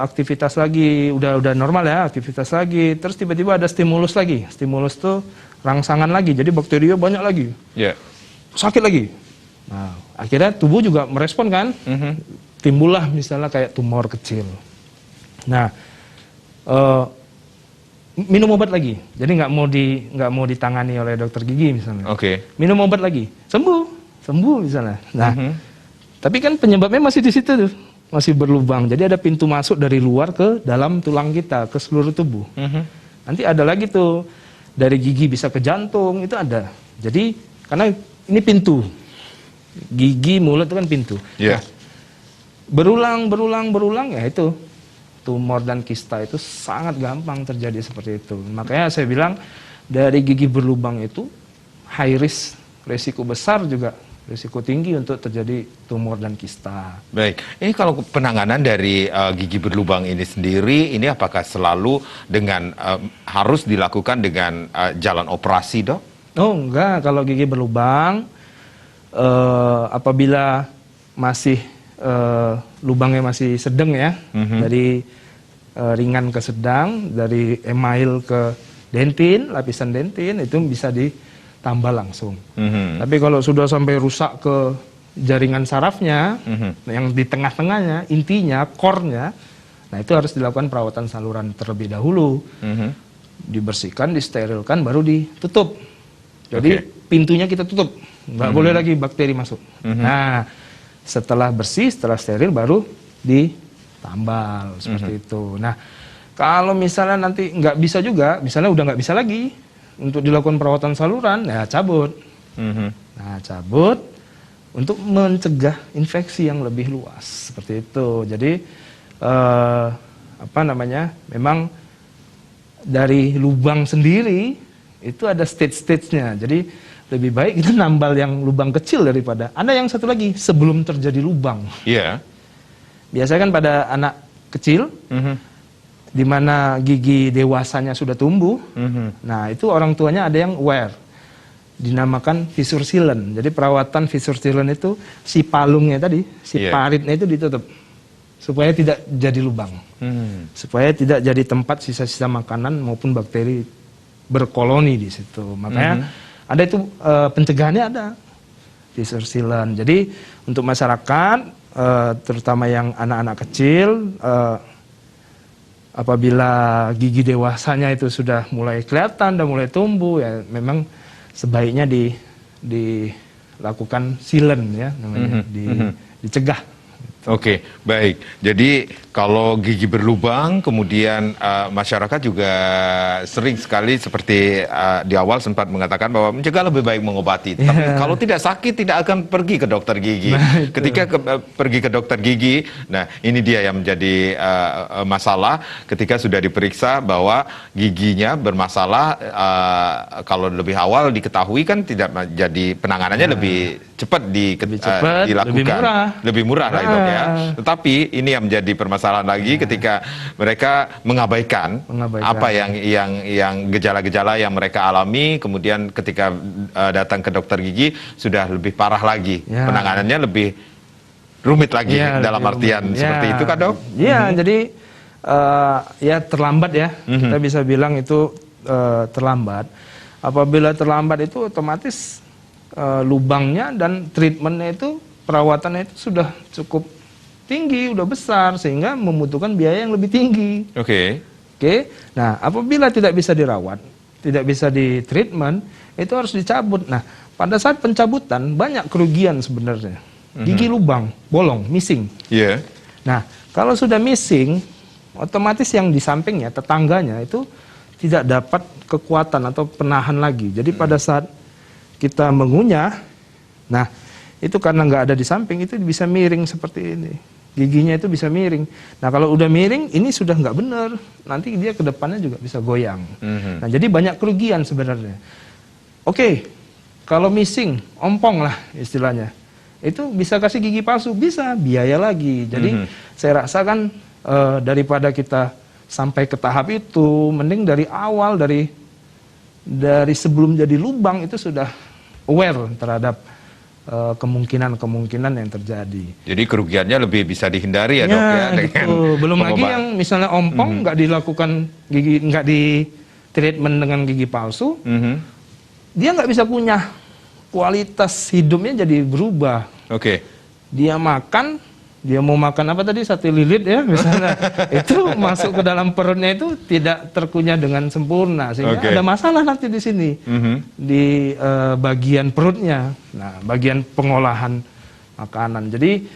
aktivitas lagi, udah normal ya, aktivitas lagi, terus tiba-tiba ada stimulus lagi. Stimulus tuh rangsangan lagi, jadi bakterinya banyak lagi. Sakit lagi. Nah, akhirnya tubuh juga merespon kan, timbullah misalnya kayak tumor kecil. Nah, minum obat lagi. Jadi nggak mau ditangani oleh dokter gigi misalnya. Minum obat lagi, sembuh misalnya. Nah, tapi kan penyebabnya masih di situ tuh, masih berlubang. Jadi ada pintu masuk dari luar ke dalam tulang kita, ke seluruh tubuh. Nanti ada lagi tuh dari gigi bisa ke jantung, itu ada. Jadi karena ini pintu, gigi, mulut itu kan pintu. Nah, berulang ya itu. Tumor dan kista itu sangat gampang terjadi seperti itu. Makanya saya bilang dari gigi berlubang itu high risk, risiko besar juga, risiko tinggi untuk terjadi tumor dan kista. Baik, ini kalau penanganan dari gigi berlubang ini sendiri, ini apakah selalu dengan harus dilakukan dengan jalan operasi, Dok? Oh enggak, kalau gigi berlubang apabila masih lubangnya masih sedang ya, dari ringan ke sedang, dari email ke dentin, lapisan dentin itu bisa ditambah langsung. Tapi kalau sudah sampai rusak ke jaringan sarafnya, yang di tengah-tengahnya, intinya, core-nya, nah itu harus dilakukan perawatan saluran terlebih dahulu. Dibersihkan, disterilkan, baru ditutup. Jadi pintunya kita tutup, nggak boleh lagi bakteri masuk. Nah, setelah bersih, setelah steril baru ditambal seperti itu. Nah, kalau misalnya nanti nggak bisa juga, misalnya udah nggak bisa lagi untuk dilakukan perawatan saluran, ya cabut. Nah, cabut untuk mencegah infeksi yang lebih luas seperti itu. Jadi memang dari lubang sendiri itu ada stage-stage-nya. Jadi lebih baik kita nambal yang lubang kecil daripada. Ada yang satu lagi sebelum terjadi lubang. Biasanya kan pada anak kecil, di mana gigi dewasanya sudah tumbuh, nah itu orang tuanya ada yang aware, dinamakan fissure sealant. Jadi perawatan fissure sealant itu si palungnya tadi, si paritnya itu ditutup, supaya tidak jadi lubang, supaya tidak jadi tempat sisa-sisa makanan maupun bakteri berkoloni di situ. Makanya ada itu pencegahannya ada fissure sealant. Jadi untuk masyarakat terutama yang anak-anak kecil, apabila gigi dewasanya itu sudah mulai kelihatan, sudah mulai tumbuh, ya memang sebaiknya dilakukan sealant ya namanya, dicegah. Oke, baik. Jadi kalau gigi berlubang, kemudian masyarakat juga sering sekali seperti di awal sempat mengatakan bahwa mencegah lebih baik mengobati. Tapi kalau tidak sakit tidak akan pergi ke dokter gigi. Nah, ketika pergi ke dokter gigi, nah ini dia yang menjadi masalah ketika sudah diperiksa bahwa giginya bermasalah. Kalau lebih awal diketahui kan tidak jadi penanganannya lebih cepat dilakukan, lebih murah lah dok ya. Tetapi ini yang menjadi permasalahan lagi ketika mereka mengabaikan apa yang gejala-gejala yang mereka alami, kemudian ketika datang ke dokter gigi sudah lebih parah lagi, penanganannya lebih rumit lagi dalam artian seperti itu kan dok? Jadi ya terlambat ya, kita bisa bilang itu terlambat. Apabila terlambat itu otomatis lubangnya dan treatmentnya itu, perawatannya itu sudah cukup tinggi, udah besar, sehingga membutuhkan biaya yang lebih tinggi. Oke. Nah, apabila tidak bisa dirawat, tidak bisa di treatment, itu harus dicabut. Nah, pada saat pencabutan banyak kerugian sebenarnya. Gigi lubang, bolong, missing. Nah, kalau sudah missing, otomatis yang di sampingnya, tetangganya itu tidak dapat kekuatan atau penahan lagi. Jadi pada saat kita mengunyah, nah itu karena nggak ada di samping, itu bisa miring seperti ini. Giginya itu bisa miring. Nah kalau udah miring, ini sudah nggak benar. Nanti dia ke depannya juga bisa goyang. Nah jadi banyak kerugian sebenarnya. Kalau missing, ompong lah istilahnya. Itu bisa kasih gigi palsu, bisa, biaya lagi. Jadi saya rasa kan daripada kita sampai ke tahap itu, mending dari awal, dari sebelum jadi lubang itu sudah aware terhadap kemungkinan-kemungkinan yang terjadi. Jadi kerugiannya lebih bisa dihindari ya dok ya. Belum lagi yang misalnya ompong nggak dilakukan gigi, nggak di treatment dengan gigi palsu, dia nggak bisa kunyah, kualitas hidupnya jadi berubah. Dia makan dia mau makan apa tadi, sate lilit ya misalnya, itu masuk ke dalam perutnya itu tidak terkunyah dengan sempurna, sehingga ada masalah nanti di sini, di bagian perutnya, nah bagian pengolahan makanan. Jadi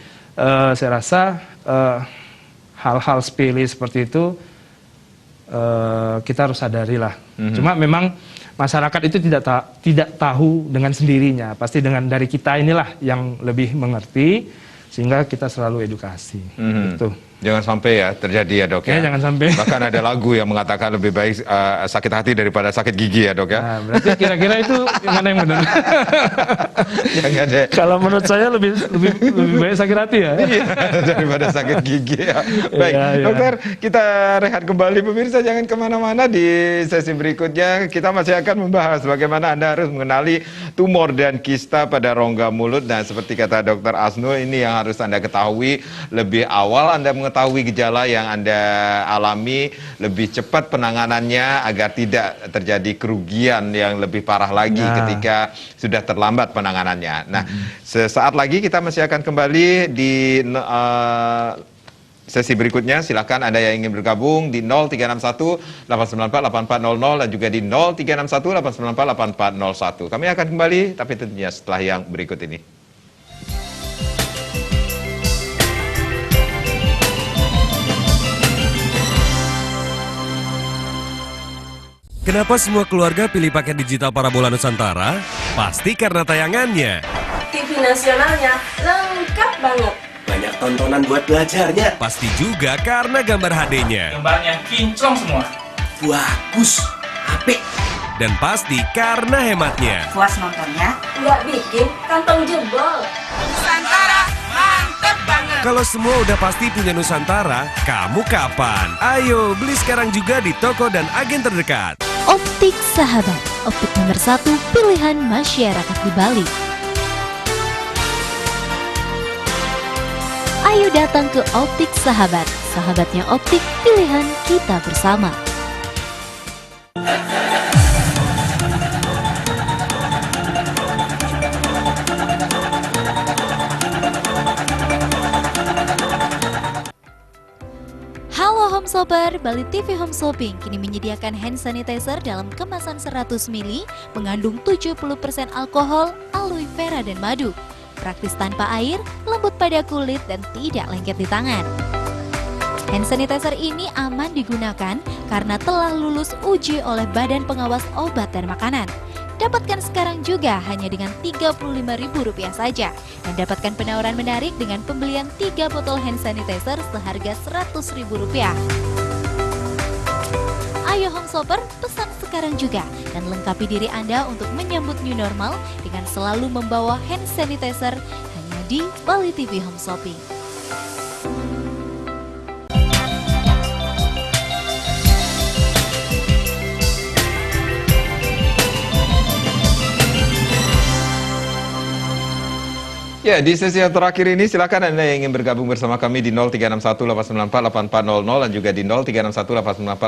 saya rasa hal-hal sepele seperti itu kita harus sadari lah. Cuma memang masyarakat itu tidak tahu dengan sendirinya, pasti dari kita inilah yang lebih mengerti, sehingga kita selalu edukasi. Gitu. Jangan sampai ya terjadi ya dok ya. Jangan sampai. Bahkan ada lagu yang mengatakan lebih baik sakit hati daripada sakit gigi ya dok ya. Nah, berarti kira-kira itu mana yang benar? Jangan deh. Kalau menurut saya lebih baik sakit hati ya. Daripada sakit gigi ya. Baik, dokter, kita rehat kembali pemirsa, jangan kemana-mana. Di sesi berikutnya kita masih akan membahas bagaimana Anda harus mengenali tumor dan kista pada rongga mulut. Nah, seperti kata dokter Asnul, ini yang harus Anda ketahui lebih awal Anda mengetahui gejala yang Anda alami, lebih cepat penanganannya agar tidak terjadi kerugian yang lebih parah lagi ketika sudah terlambat penanganannya. Nah, sesaat lagi kita masih akan kembali di sesi berikutnya. Silakan Anda yang ingin bergabung di 0361 894 8400 dan juga di 0361 894 8401. Kami akan kembali, tapi tentunya setelah yang berikut ini. Kenapa semua keluarga pilih paket digital Parabola Nusantara? Pasti karena tayangannya. TV nasionalnya lengkap banget. Banyak tontonan buat belajarnya. Pasti juga karena gambar HD-nya. Gambarnya kinclong semua. Bagus, apik. Dan pasti karena hematnya. Puas nontonnya, nggak bikin kantong jebol. Nusantara mantep banget. Kalau semua udah pasti punya Nusantara, kamu kapan? Ayo beli sekarang juga di toko dan agen terdekat. Optik Sahabat, optik nomor 1 pilihan masyarakat di Bali. Ayo datang ke Optik Sahabat, sahabatnya optik, pilihan kita bersama. Halo Home Shopper, Bali TV Home Shopping kini menyediakan hand sanitizer dalam kemasan 100 ml mengandung 70% alkohol, aloe vera dan madu. Praktis tanpa air, lembut pada kulit dan tidak lengket di tangan. Hand sanitizer ini aman digunakan karena telah lulus uji oleh Badan Pengawas Obat dan Makanan. Dapatkan sekarang juga hanya dengan Rp35.000 saja. Dan dapatkan penawaran menarik dengan pembelian 3 botol hand sanitizer seharga Rp100.000. Ayo Home Shopper, pesan sekarang juga dan lengkapi diri Anda untuk menyambut new normal dengan selalu membawa hand sanitizer hanya di Bali TV Home Shopping. Ya, di sesi yang terakhir ini silakan Anda yang ingin bergabung bersama kami di 0361 894 8400 dan juga di 0361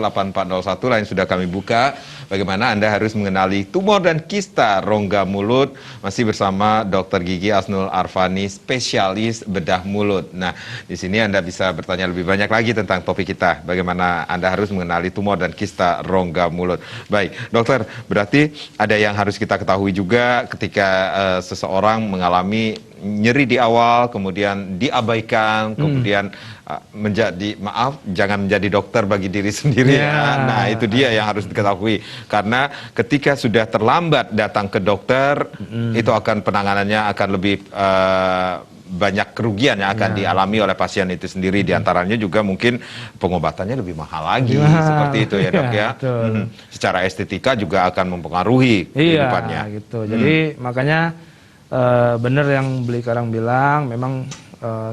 894 8401 lain sudah kami buka. Bagaimana Anda harus mengenali tumor dan kista rongga mulut, masih bersama Dr. Gigi Asnul Arfani, spesialis bedah mulut. Nah, di sini Anda bisa bertanya lebih banyak lagi tentang topik kita, bagaimana Anda harus mengenali tumor dan kista rongga mulut. Baik, dokter, berarti ada yang harus kita ketahui juga ketika seseorang mengalami nyeri di awal, kemudian diabaikan, kemudian jangan menjadi dokter bagi diri sendiri. Ya. Nah, itu dia yang harus diketahui. Karena ketika sudah terlambat datang ke dokter, itu akan penanganannya akan lebih banyak kerugian yang akan dialami oleh pasien itu sendiri. Di antaranya juga mungkin pengobatannya lebih mahal lagi, seperti itu ya dok ya. Secara estetika juga akan mempengaruhi kehidupannya. Gitu. Jadi makanya benar yang beli karang bilang, memang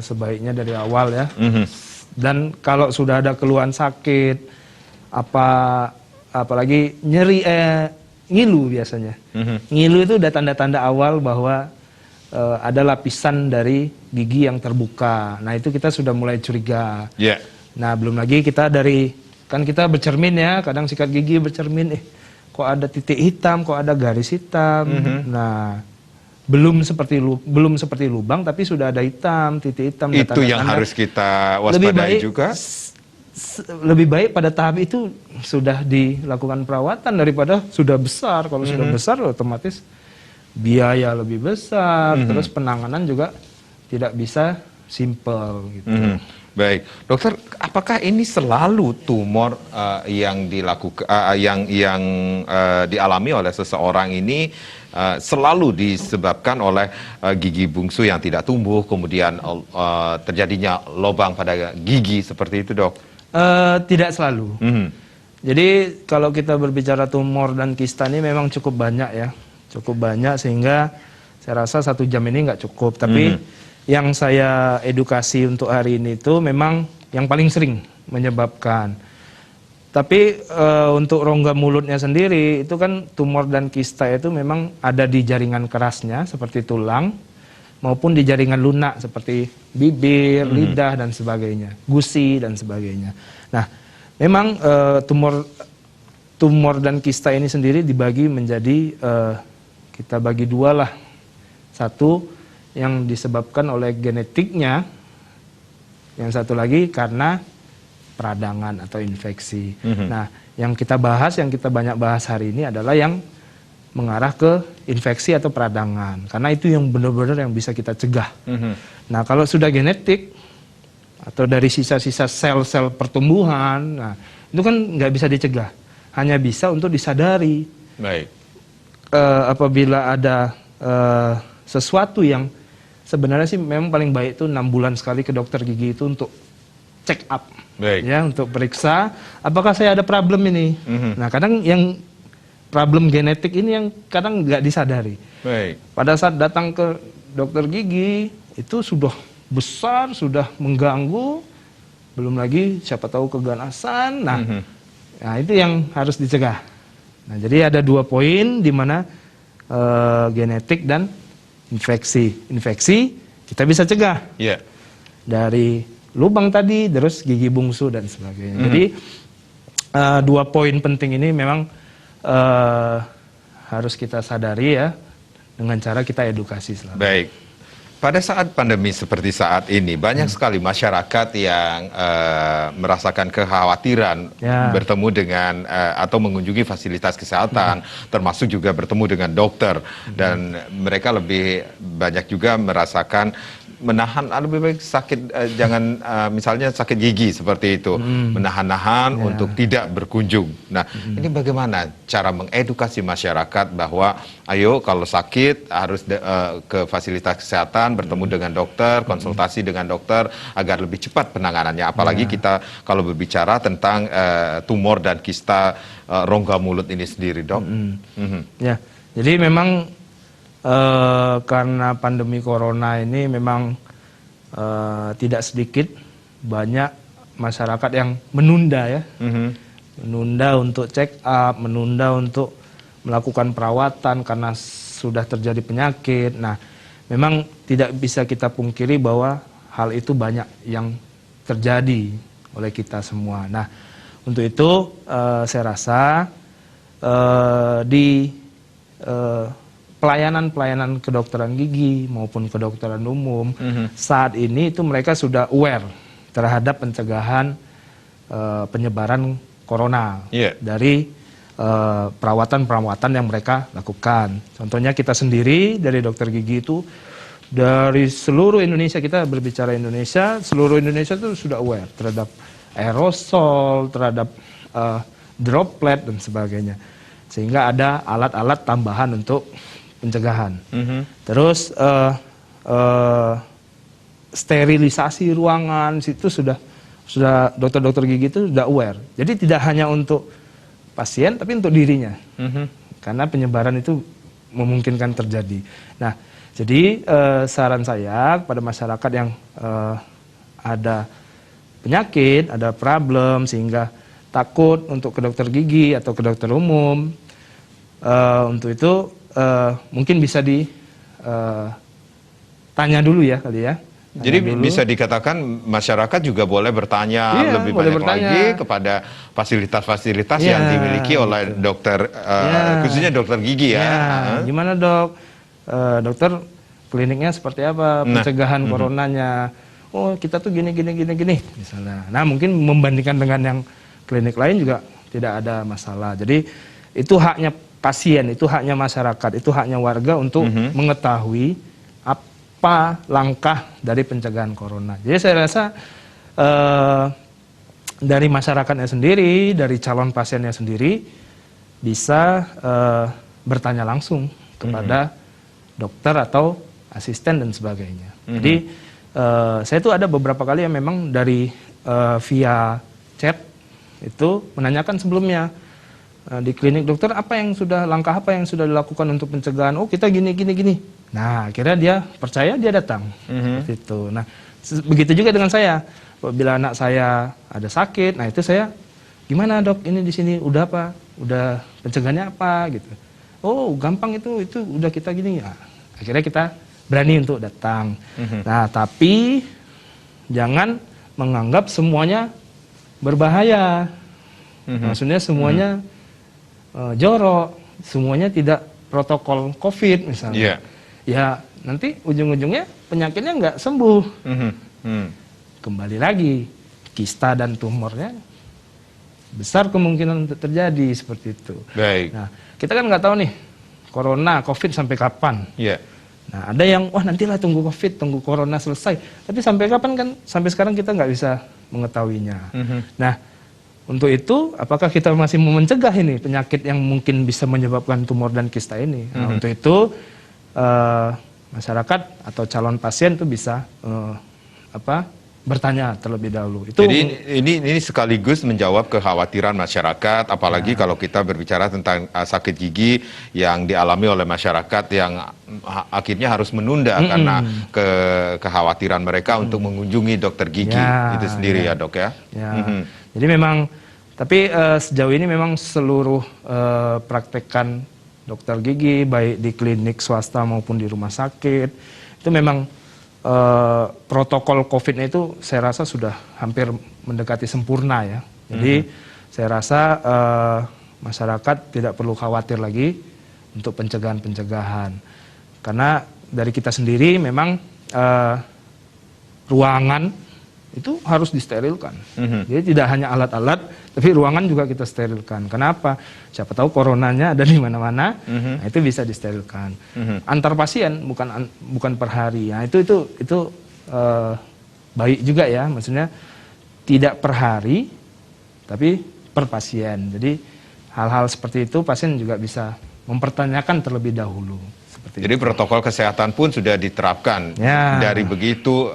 sebaiknya dari awal ya. Dan kalau sudah ada keluhan sakit, apalagi nyeri, ngilu biasanya. Ngilu itu udah tanda-tanda awal bahwa ada lapisan dari gigi yang terbuka. Nah itu kita sudah mulai curiga. Nah belum lagi kita kan kita bercermin ya, kadang sikat gigi bercermin, kok ada titik hitam, kok ada garis hitam. Nah belum seperti lubang, tapi sudah ada hitam, titik hitam. dan Itu yang tanda-tanda. harus kita Lebih waspadai baik juga. lebih baik pada tahap itu sudah dilakukan perawatan daripada sudah besar. Kalau sudah besar otomatis biaya lebih besar, terus penanganan juga tidak bisa simple gitu. Baik, dokter, apakah ini selalu tumor yang dilakukan, yang dialami oleh seseorang ini selalu disebabkan oleh gigi bungsu yang tidak tumbuh, kemudian terjadinya lubang pada gigi seperti itu, dok? Tidak selalu. Jadi kalau kita berbicara tumor dan kista ini memang cukup banyak ya, cukup banyak sehingga saya rasa 1 jam ini nggak cukup. Tapi yang saya edukasi untuk hari ini itu memang yang paling sering menyebabkan. Tapi untuk rongga mulutnya sendiri itu kan tumor dan kista itu memang ada di jaringan kerasnya seperti tulang maupun di jaringan lunak seperti bibir, lidah dan sebagainya, gusi dan sebagainya. Nah, memang tumor dan kista ini sendiri dibagi menjadi kita bagi 2 lah. Satu yang disebabkan oleh genetiknya, yang satu lagi karena peradangan atau infeksi. Nah, yang kita banyak bahas hari ini adalah yang mengarah ke infeksi atau peradangan, karena itu yang benar-benar yang bisa kita cegah. Nah, kalau sudah genetik atau dari sisa-sisa sel-sel pertumbuhan, nah itu kan nggak bisa dicegah, hanya bisa untuk disadari. Baik. Apabila ada sesuatu yang sebenarnya sih memang paling baik itu 6 bulan sekali ke dokter gigi itu untuk check up. Baik. Ya, untuk periksa apakah saya ada problem ini. Nah, kadang yang problem genetik ini yang kadang nggak disadari. Baik. Pada saat datang ke dokter gigi itu sudah besar, sudah mengganggu, belum lagi siapa tahu keganasan. Nah, nah itu yang harus dicegah. Nah, jadi ada 2 poin di mana genetik dan infeksi. Infeksi kita bisa cegah. Iya. Dari lubang tadi, terus gigi bungsu dan sebagainya. Jadi 2 poin penting ini memang harus kita sadari ya dengan cara kita edukasi selalu. Baik. Pada saat pandemi seperti saat ini, banyak sekali masyarakat yang merasakan kekhawatiran Ya. bertemu dengan atau mengunjungi fasilitas kesehatan, termasuk juga bertemu dengan dokter, dan mereka lebih banyak juga merasakan menahan, lebih baik sakit, jangan misalnya sakit gigi seperti itu, menahan-nahan Ya. untuk tidak berkunjung. Nah, ini bagaimana cara mengedukasi masyarakat bahwa ayo kalau sakit harus ke fasilitas kesehatan, bertemu dengan dokter, konsultasi dengan dokter agar lebih cepat penanganannya. Apalagi kita kalau berbicara tentang tumor dan kista rongga mulut ini sendiri, dok. Ya, jadi memang karena pandemi corona ini memang tidak sedikit banyak masyarakat yang menunda ya, menunda untuk check up, menunda untuk melakukan perawatan karena sudah terjadi penyakit. Nah, memang tidak bisa kita pungkiri bahwa hal itu banyak yang terjadi oleh kita semua. Nah, untuk itu saya rasa di pelayanan-pelayanan kedokteran gigi maupun kedokteran umum saat ini itu mereka sudah aware terhadap pencegahan penyebaran corona dari perawatan-perawatan yang mereka lakukan. Contohnya kita sendiri dari dokter gigi itu dari seluruh Indonesia, kita berbicara Indonesia, seluruh Indonesia itu sudah aware terhadap aerosol, terhadap droplet dan sebagainya. Sehingga ada alat-alat tambahan untuk pencegahan. Terus sterilisasi ruangan itu sudah dokter-dokter gigi itu sudah aware. Jadi tidak hanya untuk pasien tapi untuk dirinya. Karena penyebaran itu memungkinkan terjadi. Nah, jadi saran saya kepada masyarakat yang ada penyakit, ada problem sehingga takut untuk ke dokter gigi atau ke dokter umum, untuk itu mungkin bisa ditanya dulu ya kali ya. Jadi bisa dikatakan masyarakat juga boleh bertanya lebih banyak lagi kepada fasilitas-fasilitas yang dimiliki oleh dokter, khususnya dokter gigi ya. Gimana dok? dokter kliniknya seperti apa, pencegahan coronanya. Oh kita tuh gini misalnya. Nah mungkin membandingkan dengan yang klinik lain juga tidak ada masalah. Jadi itu haknya pasien, itu haknya masyarakat, itu haknya warga untuk mengetahui apa langkah dari pencegahan corona. Jadi saya rasa dari masyarakatnya sendiri, dari calon pasiennya sendiri bisa bertanya langsung kepada dokter atau asisten dan sebagainya. Jadi saya tuh ada beberapa kali yang memang dari via chat itu menanyakan sebelumnya di klinik dokter langkah apa yang sudah dilakukan untuk pencegahan. Oh kita gini. Nah akhirnya dia percaya, dia datang. Seperti itu. Nah begitu juga dengan saya. Apabila anak saya ada sakit, nah itu saya gimana dok ini di sini udah apa? Udah pencegahannya apa gitu. Oh gampang itu udah kita gini ya. Akhirnya kita berani untuk datang. Nah, tapi jangan menganggap semuanya berbahaya. Maksudnya semuanya jorok, semuanya tidak protokol COVID misalnya. Ya, nanti ujung-ujungnya penyakitnya nggak sembuh. Kembali lagi, kista dan tumornya besar kemungkinan untuk terjadi seperti itu. Baik. Nah, kita kan nggak tahu nih, corona, COVID sampai kapan. Nah, ada yang, wah nantilah tunggu COVID, tunggu corona selesai. Tapi sampai kapan kan, sampai sekarang kita nggak bisa mengetahuinya. Nah, untuk itu, apakah kita masih mau mencegah ini penyakit yang mungkin bisa menyebabkan tumor dan kista ini? Nah, untuk itu, masyarakat atau calon pasien itu bisa bertanya terlebih dahulu. Jadi ini sekaligus menjawab kekhawatiran masyarakat, apalagi kalau kita berbicara tentang sakit gigi yang dialami oleh masyarakat yang akhirnya harus menunda karena kekhawatiran mereka untuk mengunjungi dokter gigi itu sendiri ya dok ya. Jadi memang, tapi sejauh ini memang seluruh praktekan dokter gigi baik di klinik swasta maupun di rumah sakit itu memang protokol COVID-nya itu saya rasa sudah hampir mendekati sempurna ya. Jadi saya rasa masyarakat tidak perlu khawatir lagi untuk pencegahan-pencegahan. Karena dari kita sendiri memang ruangan itu harus disterilkan. Jadi tidak hanya alat-alat, tapi ruangan juga kita sterilkan. Kenapa? Siapa tahu coronanya ada di mana-mana, nah itu bisa disterilkan. Antar pasien bukan per hari. Nah itu baik juga ya, maksudnya tidak per hari, tapi per pasien. Jadi hal-hal seperti itu pasien juga bisa mempertanyakan terlebih dahulu. Jadi protokol kesehatan pun sudah diterapkan. Dari begitu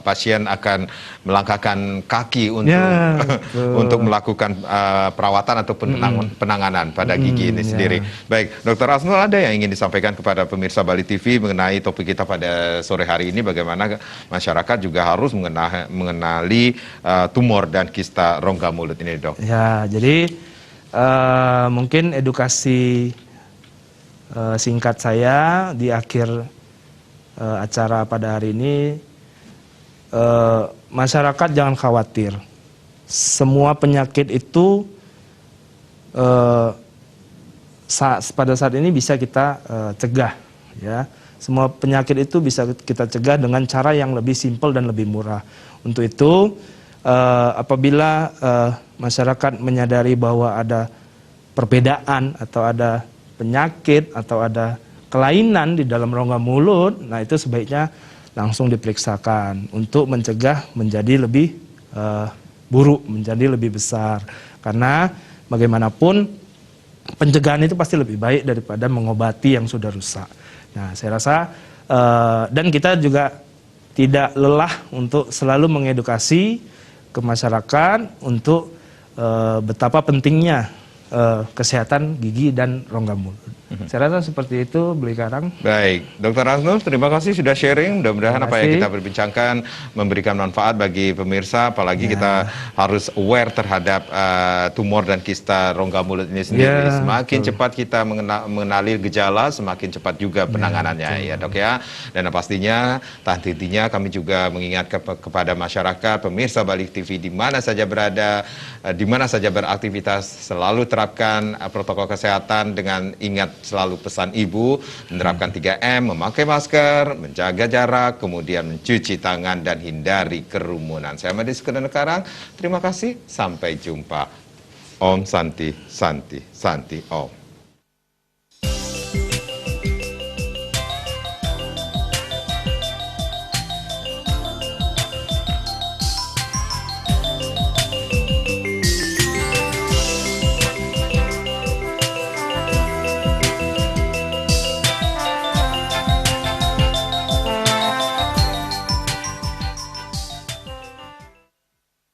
pasien akan melangkahkan kaki untuk melakukan perawatan atau penanganan pada gigi ini sendiri. Baik, Dr. Asnul, ada yang ingin disampaikan kepada pemirsa Bali TV mengenai topik kita pada sore hari ini, bagaimana masyarakat juga harus mengenali tumor dan kista rongga mulut ini, dok? Ya, jadi mungkin edukasi singkat saya di akhir acara pada hari ini, masyarakat jangan khawatir. Semua penyakit itu pada saat ini bisa kita cegah, ya. Semua penyakit itu bisa kita cegah dengan cara yang lebih simpel dan lebih murah. Untuk itu, apabila masyarakat menyadari bahwa ada perbedaan atau ada penyakit atau ada kelainan di dalam rongga mulut, nah itu sebaiknya langsung diperiksakan untuk mencegah menjadi lebih buruk, menjadi lebih besar. Karena bagaimanapun pencegahan itu pasti lebih baik daripada mengobati yang sudah rusak. Nah, saya rasa dan kita juga tidak lelah untuk selalu mengedukasi ke masyarakat untuk betapa pentingnya kesehatan gigi dan rongga mulut. Saya rasa seperti itu, Beli Karang. Baik, Dr. Asnul, terima kasih sudah sharing. Mudah-mudahan apa yang kita berbincangkan memberikan manfaat bagi pemirsa, apalagi kita harus aware terhadap tumor dan kista rongga mulut ini sendiri. Semakin cepat kita mengenali gejala, semakin cepat juga penanganannya, ya dok ya. Dan pastinya, tak henti-hentinya kami juga mengingat kepada masyarakat, pemirsa Bali TV di mana saja berada, di mana saja beraktivitas, selalu terapkan protokol kesehatan dengan ingat ingat selalu pesan ibu, menerapkan 3M, memakai masker, menjaga jarak, kemudian mencuci tangan dan hindari kerumunan. Saya Madi Sukendana Karang, terima kasih, sampai jumpa. Om Santi, Santi, Santi, Om.